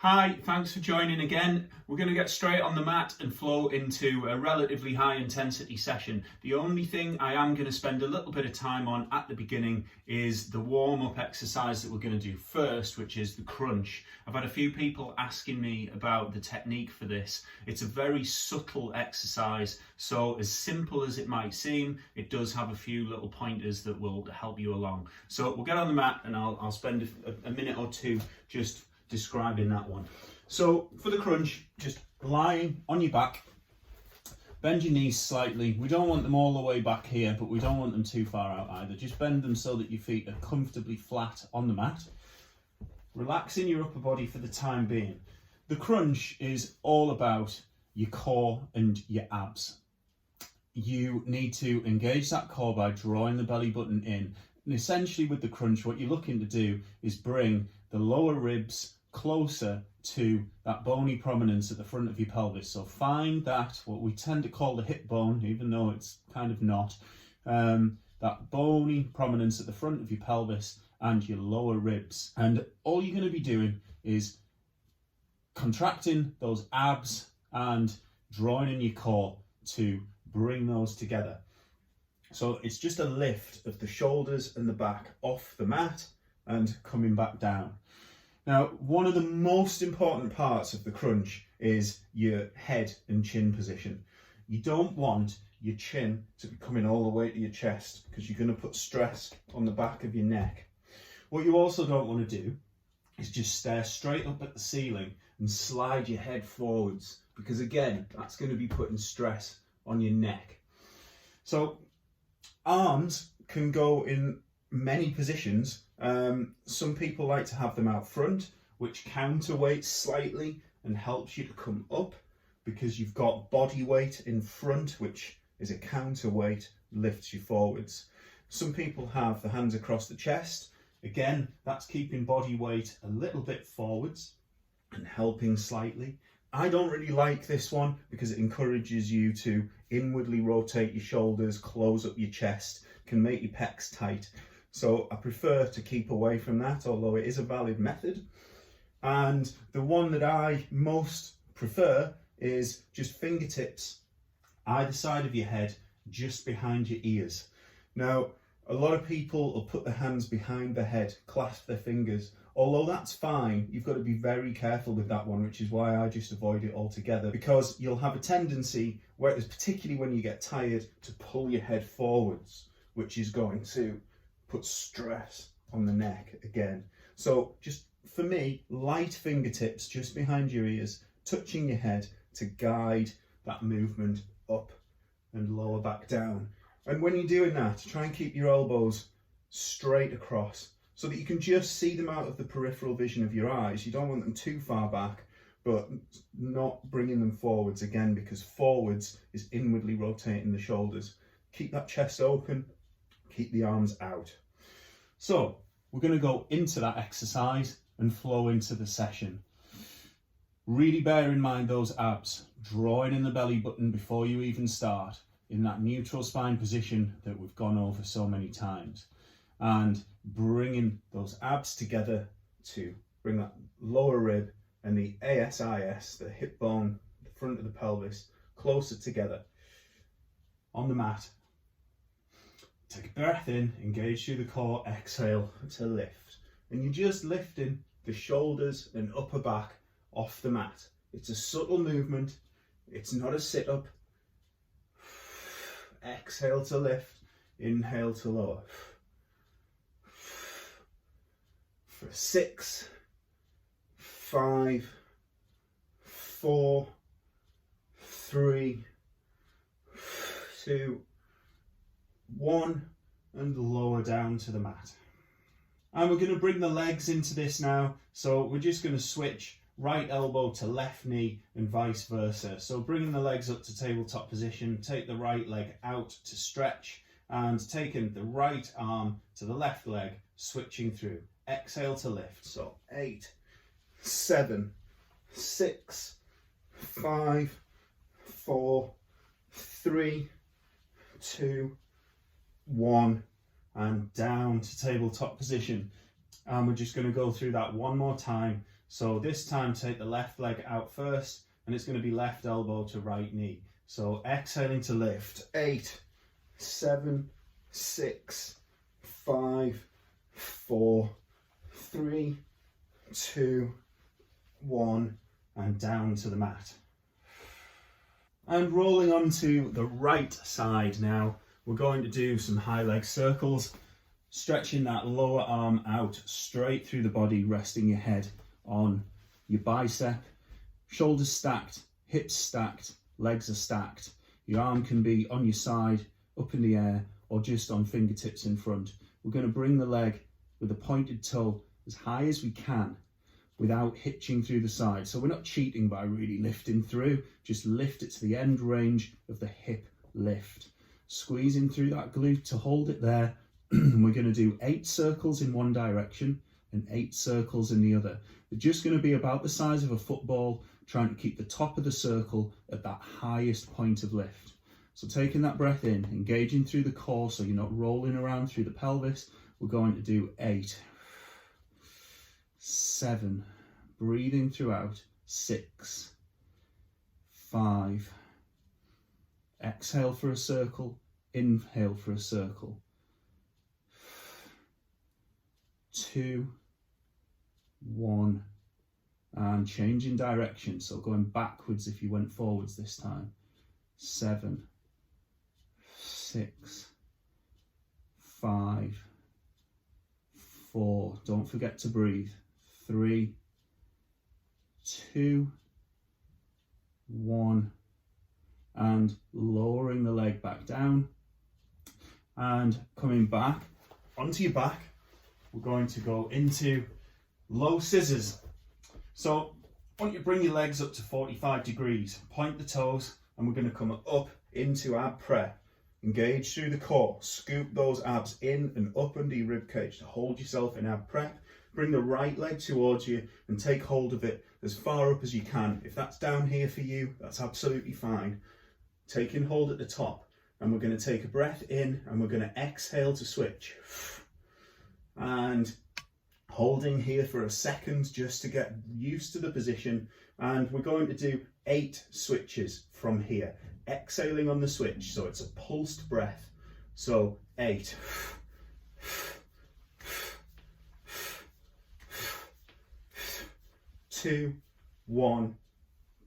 Hi, thanks for joining again. We're going to get straight on the mat and flow into a relatively high intensity session. The only thing I am going to spend a little bit of time on at the beginning is the warm-up exercise that we're going to do first, which is the crunch. I've had a few people asking me about the technique for this. It's a very subtle exercise, so as simple as it might seem, it does have a few little pointers that will help you along. So we'll get on the mat and I'll spend a minute or two just describing that one. So for the crunch, just lying on your back, bend your knees slightly. We don't want them all the way back here, but we don't want them too far out either. Just bend them so that your feet are comfortably flat on the mat. Relaxing your upper body for the time being. The crunch is all about your core and your abs. You need to engage that core by drawing the belly button in. And essentially with the crunch, what you're looking to do is bring the lower ribs closer to that bony prominence at the front of your pelvis. So find that, what we tend to call the hip bone, even though it's kind of not, that bony prominence at the front of your pelvis and your lower ribs. And all you're going to be doing is contracting those abs and drawing in your core to bring those together. So it's just a lift of the shoulders and the back off the mat and coming back down. Now, one of the most important parts of the crunch is your head and chin position. You don't want your chin to be coming all the way to your chest because you're going to put stress on the back of your neck. What you also don't want to do is just stare straight up at the ceiling and slide your head forwards, because again, that's going to be putting stress on your neck. So arms can go in many positions. Some people like to have them out front, which counterweights slightly and helps you to come up because you've got body weight in front, which is a counterweight, lifts you forwards. Some people have the hands across the chest. Again, that's keeping body weight a little bit forwards and helping slightly. I don't really like this one because it encourages you to inwardly rotate your shoulders, close up your chest, can make your pecs tight. So I prefer to keep away from that, although it is a valid method. And the one that I most prefer is just fingertips either side of your head, just behind your ears. Now, a lot of people will put their hands behind their head, clasp their fingers. Although that's fine, you've got to be very careful with that one, which is why I just avoid it altogether, because you'll have a tendency, particularly when you get tired, to pull your head forwards, which is going to put stress on the neck again. So just for me, light fingertips just behind your ears, touching your head to guide that movement up and lower back down. And when you're doing that, try and keep your elbows straight across so that you can just see them out of the peripheral vision of your eyes. You don't want them too far back, but not bringing them forwards again, because forwards is inwardly rotating the shoulders. Keep that chest open, keep the arms out. So we're going to go into that exercise and flow into the session. Really bear in mind those abs, drawing in the belly button before you even start, in that neutral spine position that we've gone over so many times, and bringing those abs together to bring that lower rib and the ASIS, the hip bone, the front of the pelvis, closer together on the mat. Take a breath in, engage through the core, exhale to lift. And you're just lifting the shoulders and upper back off the mat. It's a subtle movement. It's not a sit-up. Exhale to lift, inhale to lower. For 6, 5, 4, 3, 2, 1, and lower down to the mat. And we're going to bring the legs into this now. So we're just going to switch right elbow to left knee and vice versa. So bringing the legs up to tabletop position, take the right leg out to stretch, and taking the right arm to the left leg, switching through. Exhale to lift. So 8, 7, 6, 5, 4, 3, 2, 1, and down to tabletop position. And we're just going to go through that one more time. So this time take the left leg out first, and it's going to be left elbow to right knee. So exhaling to lift. 8, 7, 6, 5, 4, 3, 2, 1, and down to the mat. And rolling onto the right side now, we're going to do some high leg circles, stretching that lower arm out straight through the body, resting your head on your bicep, shoulders stacked, hips stacked, legs are stacked. Your arm can be on your side, up in the air, or just on fingertips in front. We're going to bring the leg with a pointed toe as high as we can without hitching through the side. So we're not cheating by really lifting through, just lift it to the end range of the hip lift. Squeezing through that glute to hold it there. We're going to do 8 circles in one direction and 8 circles in the other. They're just going to be about the size of a football, trying to keep the top of the circle at that highest point of lift. So taking that breath in, engaging through the core so you're not rolling around through the pelvis. We're going to do 8, 7, breathing throughout, 6, 5, exhale for a circle, inhale for a circle, 2, 1, and changing direction, so going backwards if you went forwards this time, 7, 6, 5, 4, don't forget to breathe, 3, 2, 1, and lowering the leg back down and coming back onto your back. We're going to go into low scissors. So I want you to bring your legs up to 45 degrees, point the toes, and we're going to come up into ab prep. Engage through the core, scoop those abs in and up under your rib cage to hold yourself in ab prep. Bring the right leg towards you and take hold of it as far up as you can. If that's down here for you, that's absolutely fine. Taking hold at the top, and we're going to take a breath in and we're going to exhale to switch. And holding here for a second just to get used to the position, and we're going to do 8 switches from here, exhaling on the switch, so it's a pulsed breath. So 8, 2, 1,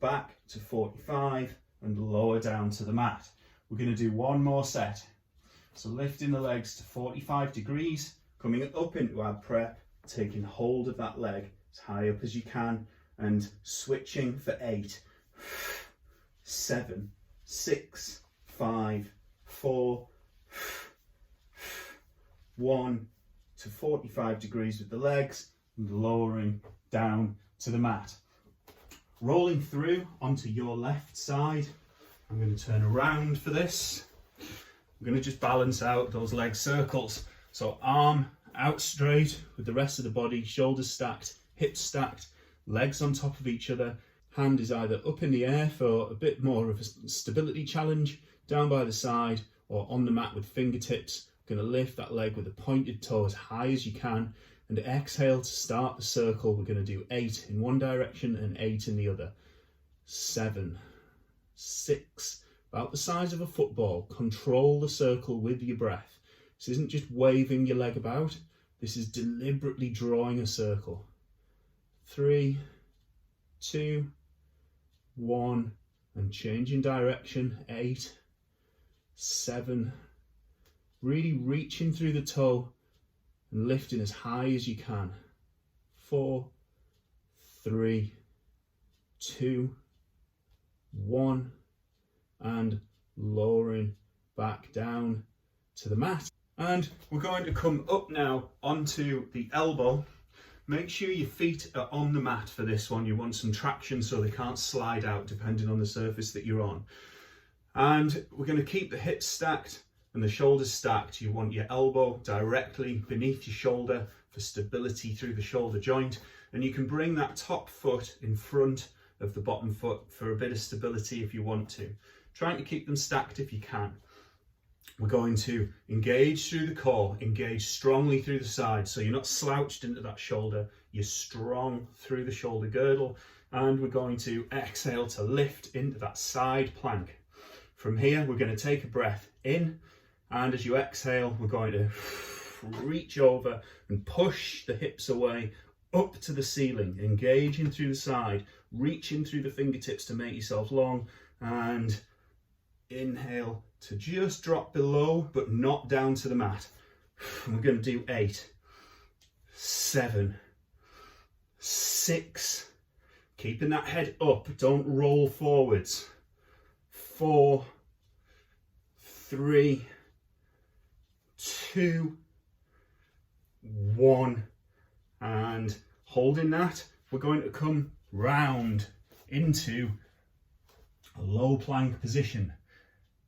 back to 45 and lower down to the mat. We're going to do one more set, so lifting the legs to 45 degrees, coming up into ab prep, taking hold of that leg as high up as you can, and switching for 8, 7, 6, 5, 4, 1 to 45 degrees with the legs, and lowering down to the mat. Rolling through onto your left side. I'm going to turn around for this. I'm going to just balance out those leg circles. So arm out straight with the rest of the body, shoulders stacked, hips stacked, legs on top of each other. Hand is either up in the air for a bit more of a stability challenge, down by the side, or on the mat with fingertips. Going to lift that leg with a pointed toe as high as you can, and exhale to start the circle. We're going to do 8 in one direction and 8 in the other. 7, 6, about the size of a football. Control the circle with your breath. This isn't just waving your leg about, this is deliberately drawing a circle. 3, 2, 1, and changing direction. 8, 7, really reaching through the toe and lifting as high as you can. 4, 3, 2, 1, and lowering back down to the mat. And we're going to come up now onto the elbow. Make sure your feet are on the mat for this one. You want some traction so they can't slide out depending on the surface that you're on. And we're going to keep the hips stacked and the shoulders stacked. You want your elbow directly beneath your shoulder for stability through the shoulder joint. And you can bring that top foot in front of the bottom foot for a bit of stability if you want to. Trying to keep them stacked if you can. We're going to engage through the core, engage strongly through the side. So you're not slouched into that shoulder, you're strong through the shoulder girdle. And we're going to exhale to lift into that side plank. From here, we're going to take a breath in, and as you exhale, we're going to reach over and push the hips away up to the ceiling, engaging through the side, reaching through the fingertips to make yourself long, and inhale to just drop below, but not down to the mat. And we're going to do 8, 7, 6, keeping that head up, don't roll forwards. 4, 3, 2, 1, and holding that, we're going to come round into a low plank position,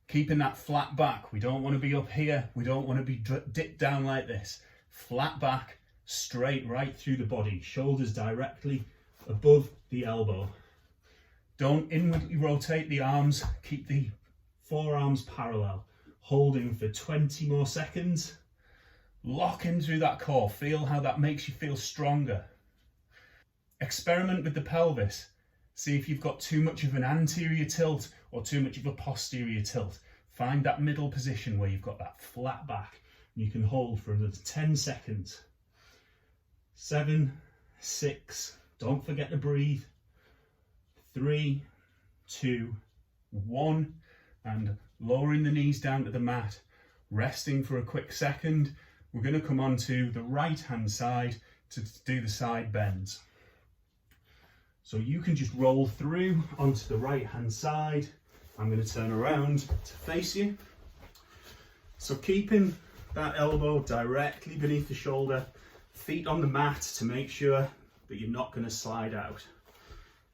keeping that flat back. We don't want to be up here, we don't want to be dipped down like this. Flat back, straight right through the body, shoulders directly above the elbow. Don't inwardly rotate the arms, keep the forearms parallel, holding for 20 more seconds. Lock in through that core, feel how that makes you feel stronger. Experiment with the pelvis. See if you've got too much of an anterior tilt or too much of a posterior tilt. Find that middle position where you've got that flat back. You can hold for another 10 seconds. 7, 6, don't forget to breathe. 3, 2, 1, and lowering the knees down to the mat, resting for a quick second. We're going to come onto the right hand side to do the side bends. So you can just roll through onto the right hand side. I'm going to turn around to face you. So keeping that elbow directly beneath the shoulder, feet on the mat to make sure that you're not going to slide out.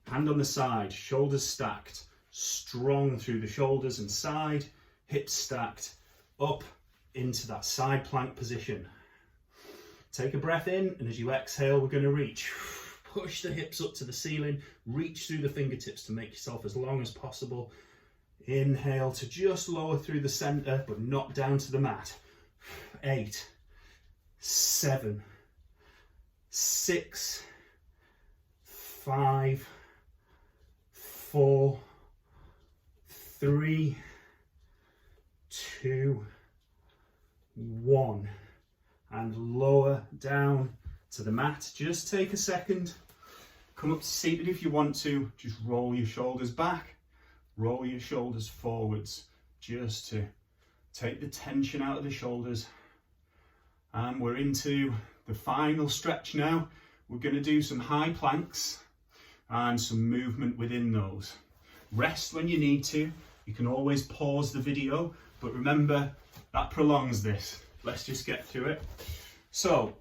Hand on the side, shoulders stacked, strong through the shoulders and side, hips stacked, up into that side plank position. Take a breath in, and as you exhale, we're going to reach. Push the hips up to the ceiling, reach through the fingertips to make yourself as long as possible. Inhale to just lower through the center, but not down to the mat. 8, 7, 6, 5, 4, 3, 2, 1, and lower down to the mat. Just take a second, come up to seated if you want to, just roll your shoulders back, roll your shoulders forwards, just to take the tension out of the shoulders. And we're into the final stretch now. We're going to do some high planks and some movement within those. Rest when you need to. You can always pause the video, but remember, that prolongs this. Let's just get through it. So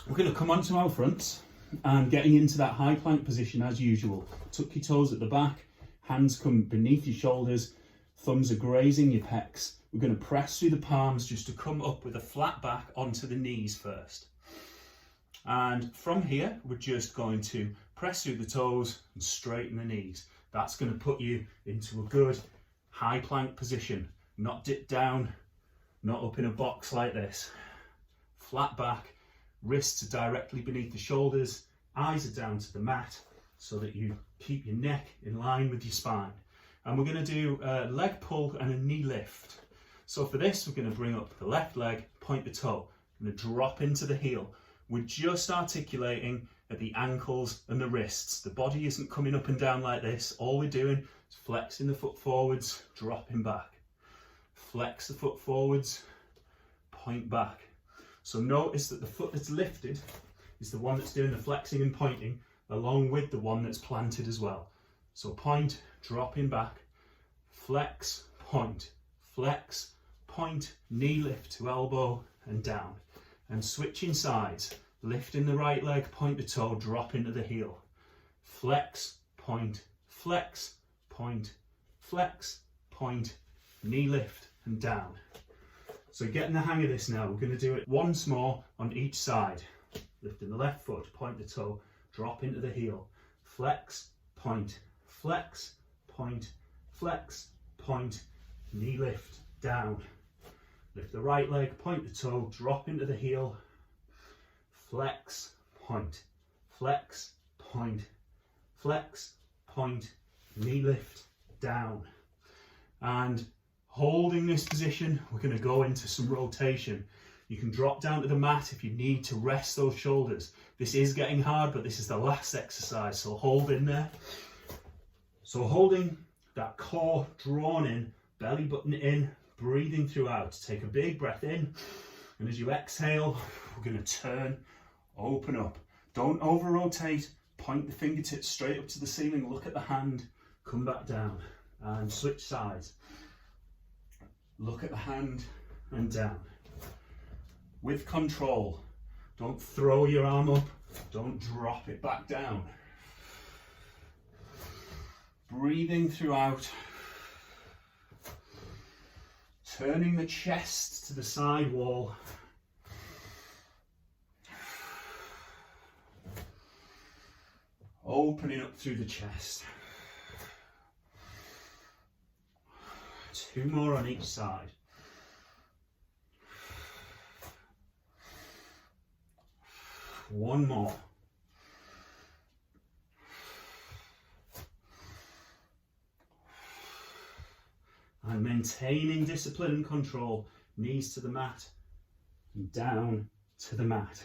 we're going to come onto our fronts and getting into that high plank position as usual. Tuck your toes at the back, hands come beneath your shoulders, thumbs are grazing your pecs. We're going to press through the palms just to come up with a flat back onto the knees first. And from here, we're just going to press through the toes and straighten the knees. That's going to put you into a good high plank position, not dip down, not up in a box like this. Flat back, wrists are directly beneath the shoulders, eyes are down to the mat so that you keep your neck in line with your spine. And we're going to do a leg pull and a knee lift. So for this, we're going to bring up the left leg, point the toe, and then drop into the heel. We're just articulating at the ankles and the wrists. The body isn't coming up and down like this. All we're doing is flexing the foot forwards, dropping back. Flex the foot forwards, point back. So notice that the foot that's lifted is the one that's doing the flexing and pointing, along with the one that's planted as well. So point, dropping back, flex, point, knee lift to elbow and down. And switching sides, lifting the right leg, point the toe, drop into the heel. Flex, point, knee lift and down. So getting the hang of this now, we're going to do it once more on each side. Lifting the left foot, point the toe, drop into the heel. Flex, point, knee lift, down. Lift the right leg, point the toe, drop into the heel, flex, point, flex, point, flex, point, knee lift, down. And holding this position, we're going to go into some rotation. You can drop down to the mat if you need to rest those shoulders. This is getting hard, but this is the last exercise, so hold in there. So holding that core drawn in, belly button in, breathing throughout. Take a big breath in, and as you exhale, we're going to turn, open up. Don't over rotate, point the fingertips straight up to the ceiling, look at the hand, come back down, and switch sides. Look at the hand and down. With control. Don't throw your arm up, don't drop it back down. Breathing throughout. Turning the chest to the side wall. Opening up through the chest. 2 more on each side. One more. And maintaining discipline and control, knees to the mat, and down to the mat.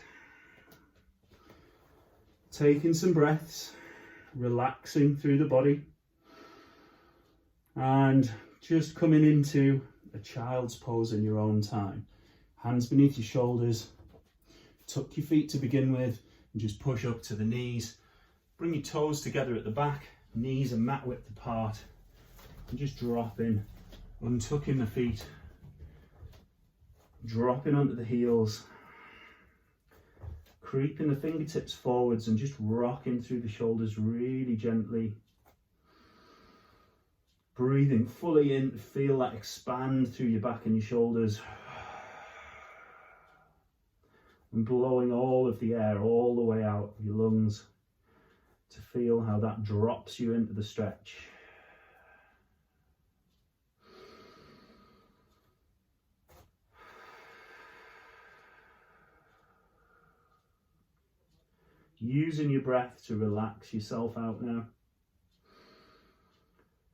Taking some breaths, relaxing through the body, and just coming into a child's pose in your own time. Hands beneath your shoulders, tuck your feet to begin with, and just push up to the knees. Bring your toes together at the back, knees are mat width apart, and just drop in. Untucking the feet, dropping onto the heels, creeping the fingertips forwards and just rocking through the shoulders really gently. Breathing fully in, feel that expand through your back and your shoulders. And blowing all of the air all the way out of your lungs to feel how that drops you into the stretch. Using your breath to relax yourself out now.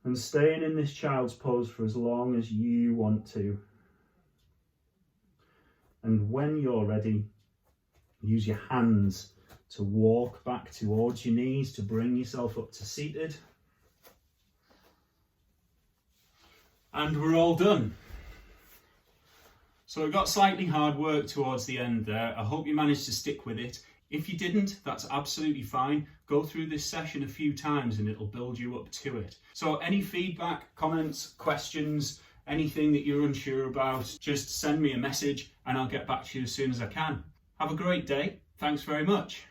And staying in this child's pose for as long as you want to. And when you're ready, use your hands to walk back towards your knees to bring yourself up to seated. And we're all done. So it got slightly hard work towards the end there. I hope you managed to stick with it. If you didn't, that's absolutely fine. Go through this session a few times and it'll build you up to it. So any feedback, comments, questions, anything that you're unsure about, just send me a message and I'll get back to you as soon as I can. Have a great day. Thanks very much.